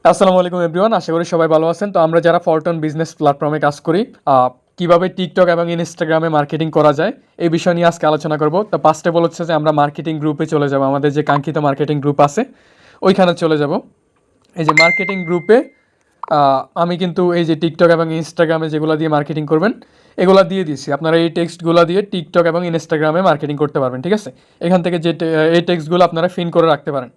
আসসালামু আলাইকুম এভরিওয়ান, আশা করি সবাই ভালো আছেন। তো আমরা যারা ফলটন বিজনেস প্ল্যাটফর্মে কাজ করি, কিভাবে টিকটক এবং ইনস্টাগ্রামে মার্কেটিং করা যায় এই বিষয় নিয়ে আজকে আলোচনা করব। তো ফার্স্টে বলছে যে আমরা মার্কেটিং গ্রুপে চলে যাব, আমাদের যে কাঙ্ক্ষিত মার্কেটিং গ্রুপ আছে ওইখানে চলে যাব। এই যে মার্কেটিং গ্রুপে আমি কিন্তু এই যে টিকটক এবং ইনস্টাগ্রামে যেগুলো দিয়ে মার্কেটিং করবেন এগুলো দিয়ে দিছি। আপনারা এই টেক্সটগুলো দিয়ে টিকটক এবং ইনস্টাগ্রামে মার্কেটিং করতে পারবেন, ঠিক আছে। এখান থেকে যে এই টেক্সটগুলো আপনারা ফিন করে রাখতে পারেন।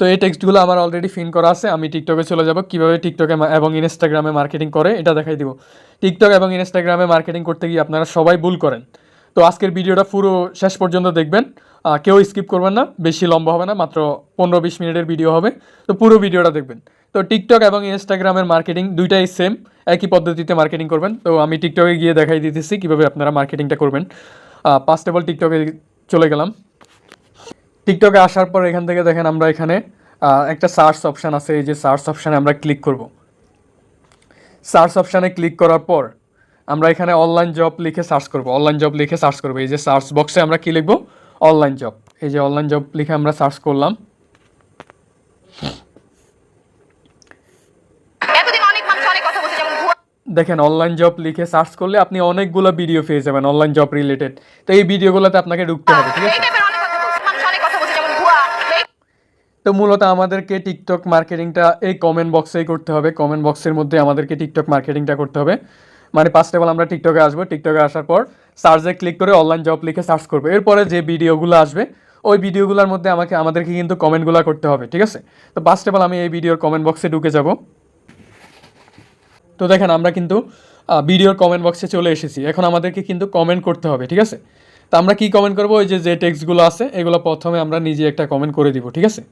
তো এই টেক্সটগুলো আমার অলরেডি ফিন করা আছে। আমি টিকটকে চলে যাব, কীভাবে টিকটকে এবং ইনস্টাগ্রামে মার্কেটিং করে এটা দেখাই দিব। টিকটক এবং ইনস্টাগ্রামে মার্কেটিং করতে গিয়ে আপনারা সবাই ভুল করেন। তো আজকের ভিডিওটা পুরো শেষ পর্যন্ত দেখবেন, কেউ স্কিপ করবেন না, বেশি লম্বা হবে না, মাত্র 15-20 মিনিটের ভিডিও হবে। তো পুরো ভিডিওটা দেখবেন। তো টিকটক এবং ইনস্টাগ্রামের মার্কেটিং দুইটাই সেম, একই পদ্ধতিতে মার্কেটিং করবেন। তো আমি টিকটকে গিয়ে দেখাই দিতেছি কীভাবে আপনারা মার্কেটিংটা করবেন। ফার্স্ট অফ অল টিকটকে চলে গেলাম। টিকটকে আসার পর এখান থেকে দেখেন আমরা এখানে একটা সার্চ অপশান আছে। এই যে সার্চ অপশানে আমরা ক্লিক করব। সার্চ অপশানে ক্লিক করার পর আমরা এখানে অনলাইন জব লিখে সার্চ করব। অনলাইন জব লিখে সার্চ করব। এই যে সার্চ বক্সে আমরা কী লিখব? Online job. এই যে অনলাইন জব লিখে আমরা সার্চ করলাম। দেখেন অনলাইন জব লিখে সার্চ করলে আপনি অনেকগুলো ভিডিও পেয়ে যাবেন অনলাইন জব রিলেটেড। তো এই ভিডিওগুলোতে আপনাকে ঢুকতে হবে, ঠিক আছে। তো মূলত আমাদেরকে টিকটক মার্কেটিংটা এই কমেন্ট বক্সেই করতে হবে। কমেন্ট বক্সের মধ্যে আমাদেরকে টিকটক মার্কেটিংটা করতে হবে। মানে ফার্স্ট অফ অল আমরা টিকটকে আসবো। টিকটকে আসার পর সার্চে ক্লিক করে অনলাইন জব লিখে সার্চ করবো। এরপরে যে ভিডিওগুলো আসবে ওই ভিডিওগুলোর মধ্যে আমাদেরকে কিন্তু কমেন্টগুলো করতে হবে, ঠিক আছে। তো ফার্স্ট অফ অল আমি এই ভিডিওর কমেন্ট বক্সে ঢুকে যাব। তো দেখেন আমরা কিন্তু ভিডিওর কমেন্ট বক্সে চলে এসেছি। এখন আমাদেরকে কিন্তু কমেন্ট করতে হবে, ঠিক আছে। তো আমরা কি কমেন্ট করবো? ওই যে টেক্সটগুলো আছে এগুলো প্রথমে আমরা নিজে একটা কমেন্ট করে দিব, ঠিক আছে।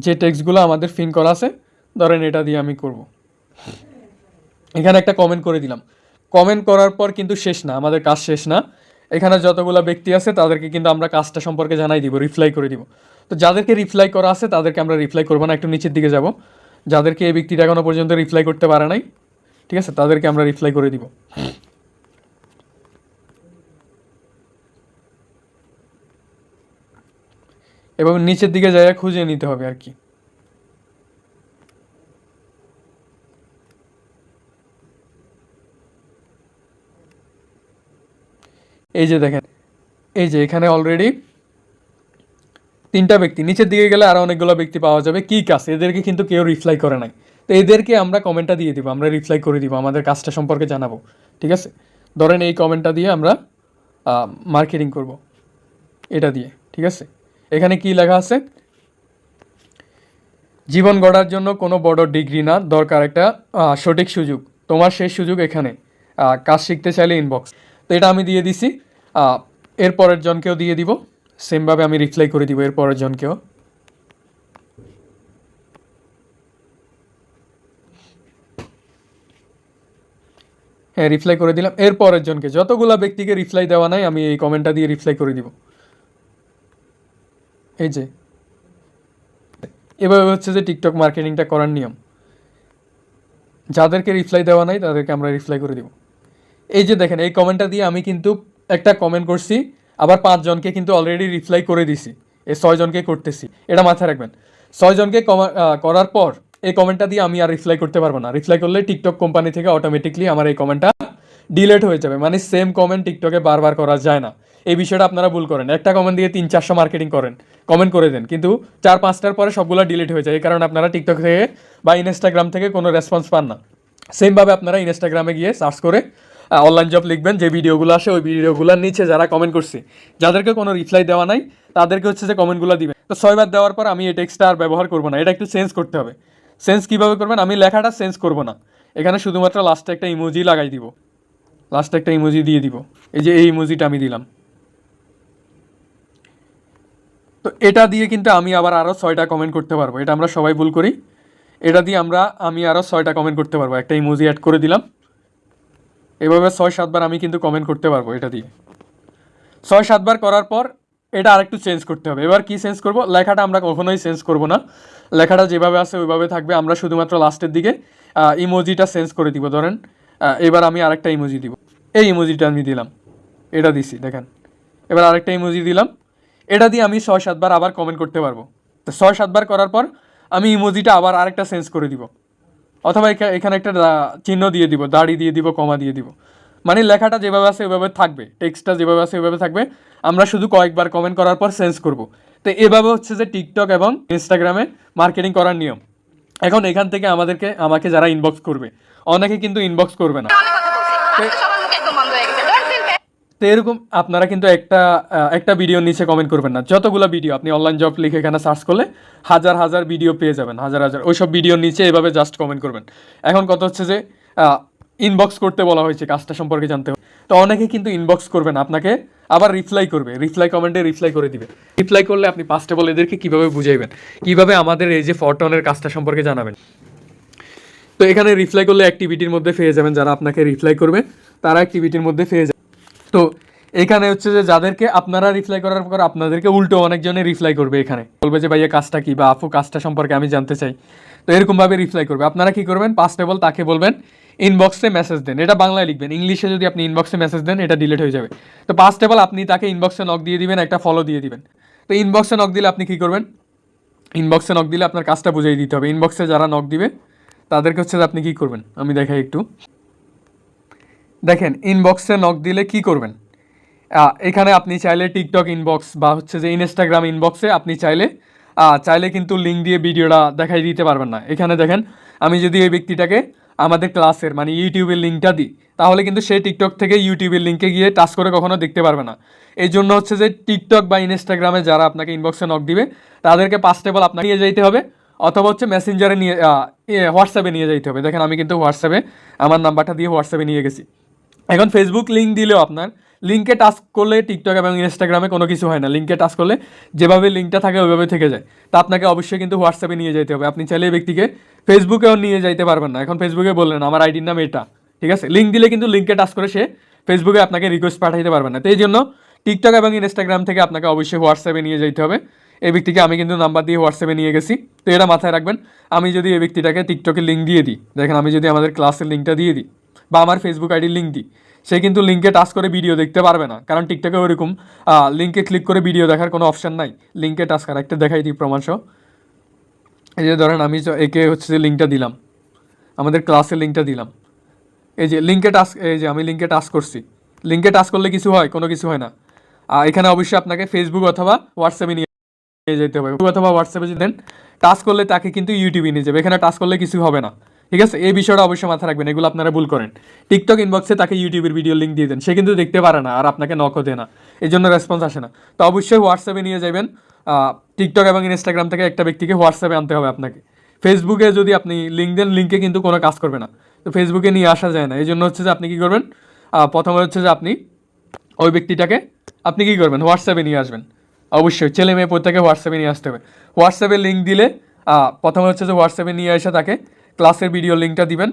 যে টেক্সটগুলো আমাদের ফিন করা আছে, ধরেন এটা দিয়ে আমি করব। এখানে একটা কমেন্ট করে দিলাম। কমেন্ট করার পর কিন্তু শেষ না, আমাদের কাজ শেষ না। এখানে যতগুলো ব্যক্তি আছে তাদেরকে কিন্তু আমরা কাজটা সম্পর্কে জানাই দিব, রিপ্লাই করে দিব। তো যাদেরকে রিপ্লাই করা আছে তাদেরকে আমরা রিপ্লাই করবো না, একটু নিচের দিকে যাব। যাদেরকে এই ব্যক্তিটা এখনও পর্যন্ত রিপ্লাই করতে পারে নাই, ঠিক আছে, তাদেরকে আমরা রিপ্লাই করে দিব। এবং নিচের দিকে জায়গা খুঁজে নিতে হবে আর কি। এই যে দেখেন, এই যে এখানে অলরেডি 3টা ব্যক্তি, নিচের দিকে গেলে আরও অনেকগুলো ব্যক্তি পাওয়া যাবে। কী কাজ? এদেরকে কিন্তু কেউ রিপ্লাই করে নাই। তো এদেরকে আমরা কমেন্টটা দিয়ে দিব, আমরা রিপ্লাই করে দিব, আমাদের কাজটা সম্পর্কে জানাবো, ঠিক আছে। ধরেন এই কমেন্টটা দিয়ে আমরা মার্কেটিং করব, এটা দিয়ে, ঠিক আছে। এখানে কি লেখা আছে? জীবন গড়ার জন্য কোনো বড় ডিগ্রি না, দরকার একটা সঠিক সুযোগ। তোমার সেই সুযোগ এখানে। কাজ শিখতে চাইলে ইনবক্স। তো এটা আমি দিয়ে দিছি। এর পরের জনকেও দিয়ে দিব, সেমভাবে আমি রিপ্লাই করে দিব এর পরের জনকেও। হ্যাঁ, রিপ্লাই করে দিলাম। এর পরের জনকে, যতগুলো ব্যক্তিকে রিপ্লাই দেওয়া নাই আমি এই কমেন্টটা দিয়ে রিপ্লাই করে দিব। এই যে এভাবে হচ্ছে যে টিকটক মার্কেটিংটা করার নিয়ম। যাদেরকে রিপ্লাই দেওয়া নাই তাদেরকে আমরা রিপ্লাই করে দিব। এই যে দেখেন এই কমেন্টটা দিয়ে আমি কিন্তু একটা কমেন্ট করছি, আবার 5 জনকে কিন্তু অলরেডি রিপ্লাই করে দিছি। এই 6 জনকে করতেছি, এটা মাথায় রাখবেন। 6 জনকে করার পর এই কমেন্টটা দিয়ে আমি আর রিপ্লাই করতে পারবো না। রিপ্লাই করলে টিকটক কোম্পানি থেকে অটোমেটিকলি আমার এই কমেন্টটা ডিলেট হয়ে যাবে। মানে সেম কমেন্ট টিকটকে বারবার করা যায় না। এই বিষয়টা আপনারা ভুল করেন। একটা কমেন্ট দিয়ে 300-400 মার্কেটিং করেন, কমেন্ট করে দেন, কিন্তু 4-5টার পরে সবগুলো ডিলিট হয়ে যায়। এই কারণে আপনারা টিকটক থেকে বা ইনস্টাগ্রাম থেকে কোনো রেসপন্স পান না। সেমভাবে আপনারা ইনস্টাগ্রামে গিয়ে সার্চ করে অনলাইন জব লিখবেন, যে ভিডিওগুলো আসে ওই ভিডিওগুলোর নিচে যারা কমেন্ট করছে, যাদেরকে কোনো রিপ্লাই দেওয়া নাই তাদেরকে হচ্ছে যে কমেন্টগুলো দিবেন। তো 6বার দেওয়ার পর আমি এই টেক্সটটা আর ব্যবহার করবো না, এটা একটু চেঞ্জ করতে হবে। চেঞ্জ কীভাবে করবেন? আমি লেখাটা চেঞ্জ করবো না, এখানে শুধুমাত্র লাস্টে একটা ইমোজি লাগাই দিব, লাস্টে একটা ইমোজি দিয়ে দিব। এই যে এই ইমোজিটা আমি দিলাম। তো এটা দিয়ে কিন্তু আমি আবার আরও 6টা কমেন্ট করতে পারবো। এটা আমরা সবাই ভুল করি। এটা দিয়ে আমি আরও 6টা কমেন্ট করতে পারবো। একটা ইমোজি অ্যাড করে দিলাম। এভাবে 6-7বার আমি কিন্তু কমেন্ট করতে পারবো এটা দিয়ে। 6-7বার করার পর এটা আরেকটু চেঞ্জ করতে হবে। এবার কি চেঞ্জ করব? লেখাটা আমরা কখনোই চেঞ্জ করব না, লেখাটা যেভাবে আছে ওইভাবে থাকবে। আমরা শুধুমাত্র লাস্টের দিকে ইমোজিটা চেঞ্জ করে দিব। ধরেন এবার আমি আরেকটা ইমোজি দিব, এই ইমোজিটা আমি দিলাম, এটা দিছি দেখেন। এবার আরেকটা ইমোজি দিলাম, এটা দিয়ে আমি 6-7বার আবার কমেন্ট করতে পারবো। তো তো 6-7 বার করার পর আমি ইমোজিটা আবার আরেকটা চেঞ্জ করে দিব, অথবা এখানে একটা চিহ্ন দিয়ে দিব, দাড়ি দিয়ে দিব, কমা দিয়ে দিব। মানে লেখাটা যেভাবে আছে ওইভাবে থাকবে, টেক্সটটা যেভাবে আছে ওইভাবে থাকবে, আমরা শুধু কয়েকবার কমেন্ট করার পর চেঞ্জ করব। তো এভাবে হচ্ছে যে টিকটক এবং ইনস্টাগ্রামে মার্কেটিং করার নিয়ম। এখন এখান থেকে আমাকে যারা ইনবক্স করবে, অনেকে কিন্তু ইনবক্স করবে না। তো এরকম আপনারা কিন্তু একটা ভিডিওর নিচে কমেন্ট করবেন না। যতগুলো ভিডিও আপনি অনলাইন জব লিখে এখানে সার্চ করলে হাজার হাজার ভিডিও পেয়ে যাবেন, হাজার হাজার, ওইসব ভিডিওর নিচে এভাবে জাস্ট কমেন্ট করবেন। এখন কথা হচ্ছে যে ইনবক্স করতে বলা হয়েছে কাজটা সম্পর্কে জানতে হবে। তো অনেকে কিন্তু ইনবক্স করবেন, আপনাকে আবার রিপ্লাই করবে, কমেন্টে রিপ্লাই করে দিবে। রিপ্লাই করলে আপনি ফার্স্ট অফ অল এদেরকে কীভাবে বুঝাইবেন, কীভাবে আমাদের এই যে ফরটনের কাজটা সম্পর্কে জানাবেন। তো এখানে রিপ্লাই করলে অ্যাক্টিভিটির মধ্যে পেয়ে যাবেন, যারা আপনাকে রিপ্লাই করবে তারা অ্যাক্টিভিটির মধ্যে পেয়ে যাবে। তো এখানে হচ্ছে যে যাদেরকে আপনারা রিপ্লাই করার পর আপনাদেরকে উল্টো অনেকজনে রিপ্লাই করবে, এখানে বলবে যে ভাইয়া কাজটা কি, বা আপু কাজটা সম্পর্কে আমি জানতে চাই। তো এরকমভাবে রিপ্লাই করবে। আপনারা কি করবেন, ফার্স্ট অফ অল তাকে বলবেন ইনবক্সে মেসেজ দেন। এটা বাংলায় লিখবেন, ইংলিশে যদি আপনি ইনবক্সে মেসেজ দেন এটা ডিলিট হয়ে যাবে। তো ফার্স্ট অফ অল আপনি তাকে ইনবক্সে নক দিয়ে দিবেন, একটা ফলো দিয়ে দিবেন। তো ইনবক্সে নক দিলে আপনি কী করবেন, ইনবক্সে নক দিলে আপনার কাজটা বুঝিয়ে দিতে হবে। ইনবক্সে যারা নক দিবে তাদেরকে হচ্ছে যে আপনি কী করবেন আমি দেখাই একটু। দেখেন ইনবক্সে নক দিলে কি করবেন, এখানে আপনি চাইলে টিকটক ইনবক্স বা হচ্ছে যে ইনস্টাগ্রাম ইনবক্সে আপনি চাইলে কিন্তু লিঙ্ক দিয়ে ভিডিওটা দেখাই দিতে পারবেন না। এখানে দেখেন আমি যদি এই ব্যক্তিটাকে আমাদের ক্লাসের মানে ইউটিউবের লিঙ্কটা দিই, তাহলে কিন্তু সে টিকটক থেকে ইউটিউবের লিঙ্কে গিয়ে টাচ করে কখনো দেখতে পারবে না। এই জন্য হচ্ছে যে টিকটক বা ইনস্টাগ্রামে যারা আপনাকে ইনবক্সে নক দিবে তাদেরকে ফার্স্ট অফ অল আপনাকে নিয়ে যাইতে হবে, অথবা হচ্ছে মেসেঞ্জারে নিয়ে হোয়াটসঅ্যাপে নিয়ে যাইতে হবে। দেখেন আমি কিন্তু হোয়াটসঅ্যাপে আমার নাম্বারটা দিয়ে হোয়াটসঅ্যাপে নিয়ে গেছি। এখন ফেসবুক লিঙ্ক দিলেও আপনার লিঙ্কে টাচ করলে টিকটক এবং ইনস্টাগ্রামে কোনো কিছু হয় না। লিঙ্কে টাচ করলে যেভাবে লিঙ্কটা থাকে ওইভাবে থেকে যায়। তা আপনাকে অবশ্যই কিন্তু হোয়াটসঅ্যাপে নিয়ে যেতে হবে। আপনি চাইলে এই ব্যক্তিকে ফেসবুকেও নিয়ে যাইতে পারবেন না। এখন ফেসবুকে বললেন আমার আইডির নাম এটা, ঠিক আছে, লিঙ্ক দিলে কিন্তু লিঙ্কে টাচ করে সে ফেসবুকে আপনাকে রিকোয়েস্ট পাঠাইতে পারবেন না। তো এই জন্য টিকটক এবং ইনস্টাগ্রাম থেকে আপনাকে অবশ্যই হোয়াটসঅ্যাপে নিয়ে যেতে হবে। এই ব্যক্তিকে আমি কিন্তু নাম্বার দিয়ে হোয়াটসঅ্যাপে নিয়ে গেছি। তো এটা মাথায় রাখবেন। আমি যদি এই ব্যক্তিটাকে টিকটকের লিঙ্ক দিয়ে দিই, দেখেন আমি যদি আমাদের ক্লাসের লিঙ্কটা দিয়ে দিই বা আমার ফেসবুক আইডির লিঙ্ক দিই, সে কিন্তু লিঙ্কে টাচ করে ভিডিও দেখতে পারবে না, কারণ টিকটকে ওরকম লিঙ্কে ক্লিক করে ভিডিও দেখার কোনো অপশান নাই। লিঙ্কে টাচ করা একটা দেখাই দিই প্রমাণসহ। এই যে ধরেন আমি একে হচ্ছে যে লিঙ্কটা দিলাম, আমাদের ক্লাসের লিঙ্কটা দিলাম, এই যে লিঙ্কে টাচ, এই যে আমি লিঙ্কে টাচ করছি। লিঙ্কে টাচ করলে কিছু হয়, কোনো কিছু হয় না। এখানে অবশ্যই আপনাকে ফেসবুক অথবা হোয়াটসঅ্যাপে নিয়ে যেতে হবে, অথবা হোয়াটসঅ্যাপে যদি দেন টাচ করলে তাকে কিন্তু ইউটিউবে নিয়ে যাবে। এখানে টাচ করলে কিছু হবে না, ঠিক আছে। এই বিষয়টা অবশ্যই মাথায় রাখবেন, এগুলো আপনারা ভুল করেন। টিকটক ইনবক্সে তাকে ইউটিউবের ভিডিও লিঙ্ক দিয়ে দেন, সে কিন্তু দেখতে পারে না আর আপনাকে নকও দেয় না, এই জন্য রেসপন্স আসে না। তো অবশ্যই হোয়াটসঅ্যাপে নিয়ে যাবেন। টিকটক এবং ইনস্টাগ্রাম থেকে একটা ব্যক্তিকে হোয়াটসঅ্যাপে আনতে হবে আপনাকে। ফেসবুকে যদি আপনি লিঙ্ক দেন, লিঙ্কে কিন্তু কোনো কাজ করবে না। তো ফেসবুকে নিয়ে আসা যায় না, এই জন্য হচ্ছে যে আপনি কী করবেন, প্রথমে হচ্ছে যে আপনি ওই ব্যক্তিটাকে আপনি কী করবেন, হোয়াটসঅ্যাপে নিয়ে আসবেন। অবশ্যই ছেলে মেয়ে প্রত্যেকে হোয়াটসঅ্যাপে নিয়ে আসতে হবে। হোয়াটসঅ্যাপে লিঙ্ক দিলে প্রথমে হচ্ছে যে হোয়াটসঅ্যাপে নিয়ে এসে তাকে ক্লাসের ভিডিও লিঙ্কটা দিবেন,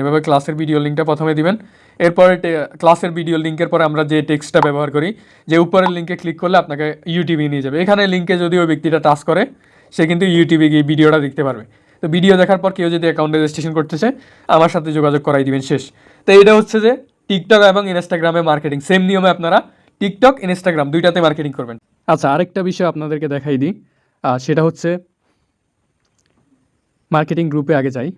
এভাবে ক্লাসের ভিডিও লিঙ্কটা প্রথমে দিবেন। এরপরে ক্লাসের ভিডিও লিঙ্কের পরে আমরা যে টেক্সটটা ব্যবহার করি, যে উপরের লিঙ্কে ক্লিক করলে আপনাকে ইউটিউবে নিয়ে যাবে। এখানে লিঙ্কে যদি ওই ব্যক্তিটা টাচ করে সে কিন্তু ইউটিউবে গিয়ে ভিডিওটা দেখতে পারবে। তো ভিডিও দেখার পর কেউ যদি অ্যাকাউন্ট রেজিস্ট্রেশন করতে চায় আমার সাথে যোগাযোগ করাই দিবেন, শেষ। তো এটা হচ্ছে যে টিকটক এবং ইনস্টাগ্রামে মার্কেটিং, সেম নিয়মে আপনারা টিকটক ইনস্টাগ্রাম দুইটাতে মার্কেটিং করবেন। আচ্ছা, আরেকটা বিষয় আপনাদেরকে দেখাই দিই, সেটা হচ্ছে মার্কেটিং গ্রুপে আগে যাই।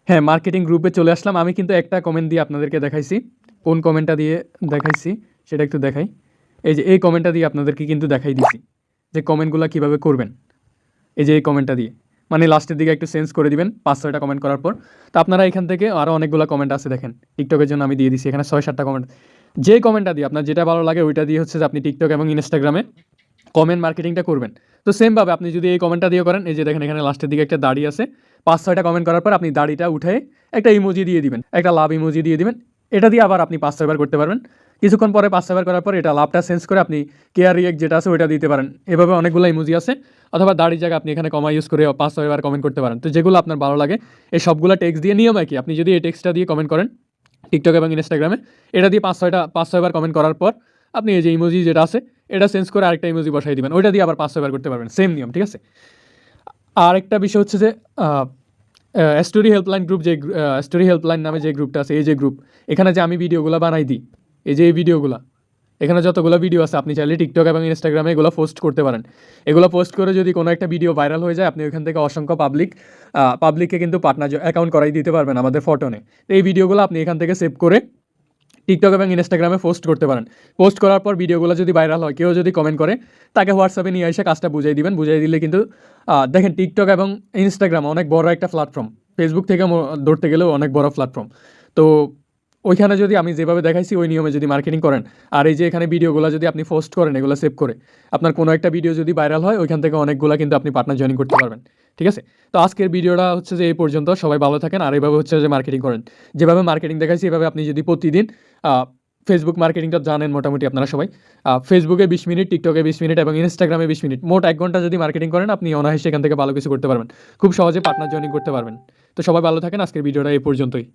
হ্যাঁ, মার্কেটিং গ্রুপে চলে আসলাম। আমি কিন্তু একটা কমেন্ট দিয়ে আপনাদেরকে দেখাইছি, কোন কমেন্টটা দিয়ে দেখাইছি সেটা একটু দেখাই। এই যে এই কমেন্টটা দিয়ে আপনাদেরকে কিন্তু দেখাই দিছি যে কমেন্টগুলো কীভাবে করবেন। এই যে এই কমেন্টটা দিয়ে, মানে লাস্টের দিকে একটু চেঞ্জ করে দিবেন 5-6টা কমেন্ট করার পর। তো আপনারা এখান থেকে আরও অনেকগুলো কমেন্ট আছে, দেখেন টিকটকের জন্য আমি দিয়ে দিছি এখানে 6-7টা কমেন্ট। যে কমেন্টটা দিয়ে আপনার যেটা ভালো লাগে ওইটা দিয়ে হচ্ছে যে আপনি টিকটক এবং ইনস্টাগ্রামে কমেন্ট মার্কেটিংটা করবেন। তো সেমভাবে আপনি যদি এই কমেন্টটা দিয়ে করেন, এই যে দেখেন এখানে লাস্টের দিকে একটা দাড়ি আছে, 5-6টা কমেন্ট করার পর আপনি দাড়িটা উঠে একটা ইমোজি দিয়ে দিবেন, একটা লাভ ইমোজি দিয়ে দিবেন। এটা দিয়ে আবার আপনি 5-6বার করতে পারবেন। কিছুক্ষণ পরে 5-6বার করার পর এটা লাভটা চেঞ্জ করে আপনি কেয়ার রিয়েক্ট যেটা আছে ওইটা দিতে পারেন। এভাবে অনেকগুলো ইমোজি আছে, অথবা দাড়ির জায়গায় আপনি এখানে কমা ইউজ করে 5-6বার কমেন্ট করতে পারেন। তো যেগুলো আপনার ভালো লাগে এই সবগুলো টেক্সট দিয়ে, নিয়ম কি আপনি যদি এই টেক্সটটা দিয়ে কমেন্ট করেন টিকটক এবং ইনস্টাগ্রামে, এটা দিয়ে 5-6বার কমেন্ট করার পর আপনি এই যে ইমোজি যেটা আছে এটা চেঞ্জ করে আরেকটা ইমোজি বসাই দিবেন, ওইটা দিয়ে আবার 5-6বার করতে পারবেন, সেম নিয়ম, ঠিক আছে। আর একটা বিষয় হচ্ছে যে স্টোরি হেল্পলাইন গ্রুপ, যে স্টোরি হেল্পলাইন নামে যে গ্রুপটা আছে, এই যে গ্রুপ, এখানে যে আমি ভিডিওগুলো বানাই দিই, এই যে এই ভিডিওগুলো, এখানে যতগুলো ভিডিও আছে আপনি চাইলে টিকটক এবং ইনস্টাগ্রামে এগুলো পোস্ট করতে পারেন। এগুলো পোস্ট করে যদি কোনো একটা ভিডিও ভাইরাল হয়ে যায়, আপনি ওইখান থেকে অসংখ্য পাবলিককে কিন্তু পার্টনার অ্যাকাউন্ট করাই দিতে পারবেন আমাদের ফটোনে। তো এই ভিডিওগুলো আপনি এখান থেকে সেভ করে টিকটক এবং ইনস্টাগ্রামে পোস্ট করতে পারেন। পোস্ট করার পর ভিডিওগুলো যদি ভাইরাল হয়, কেউ যদি কমেন্ট করে, তাকে হোয়াটসঅ্যাপে নিয়ে এসে কাজটা বুঝিয়ে দিবেন। বুঝিয়ে দিলে কিন্তু দেখেন টিকটক এবং ইনস্টাগ্রাম অনেক বড় একটা প্ল্যাটফর্ম, ফেসবুক থেকে ধরতে গেলেও অনেক বড় প্ল্যাটফর্ম। তো ওইখানে যদি আমি যেভাবে দেখাইছি ওই নিয়মে যদি মার্কেটিং করেন, আর এই যে এখানে ভিডিওগুলো যদি আপনি পোস্ট করেন, এগুলো সেভ করে, আপনার কোনো একটা ভিডিও যদি ভাইরাল হয়, ওইখান থেকে অনেকগুলো কিন্তু আপনি পার্টনার জয়েন করতে পারবেন। ঠিক আছে? তো আজকের ভিডিওটা হচ্ছে যে এই পর্যন্ত। সবাই ভালো থাকেন। আর এইভাবে হচ্ছে যে মার্কেটিং করেন, যেভাবে মার্কেটিং দেখাইছি এভাবে আপনি যদি প্রতিদিন ফেসবুক মার্কেটিংটা জানেন মোটামুটি আপনারা সবাই, ফেসবুকে 20 মিনিট, টিকটকে 20 মিনিট এবং ইনস্টাগ্রামে 20 মিনিট, মোট 1 ঘন্টা যদি মার্কেটিং করেন, আপনি অনায়াসে এখান থেকে ভালো কিছু করতে পারবেন, খুব সহজে পার্টনার জয়েনিং করতে পারবেন। তো সবাই ভালো থাকেন। আজকের ভিডিওটা এই পর্যন্তই।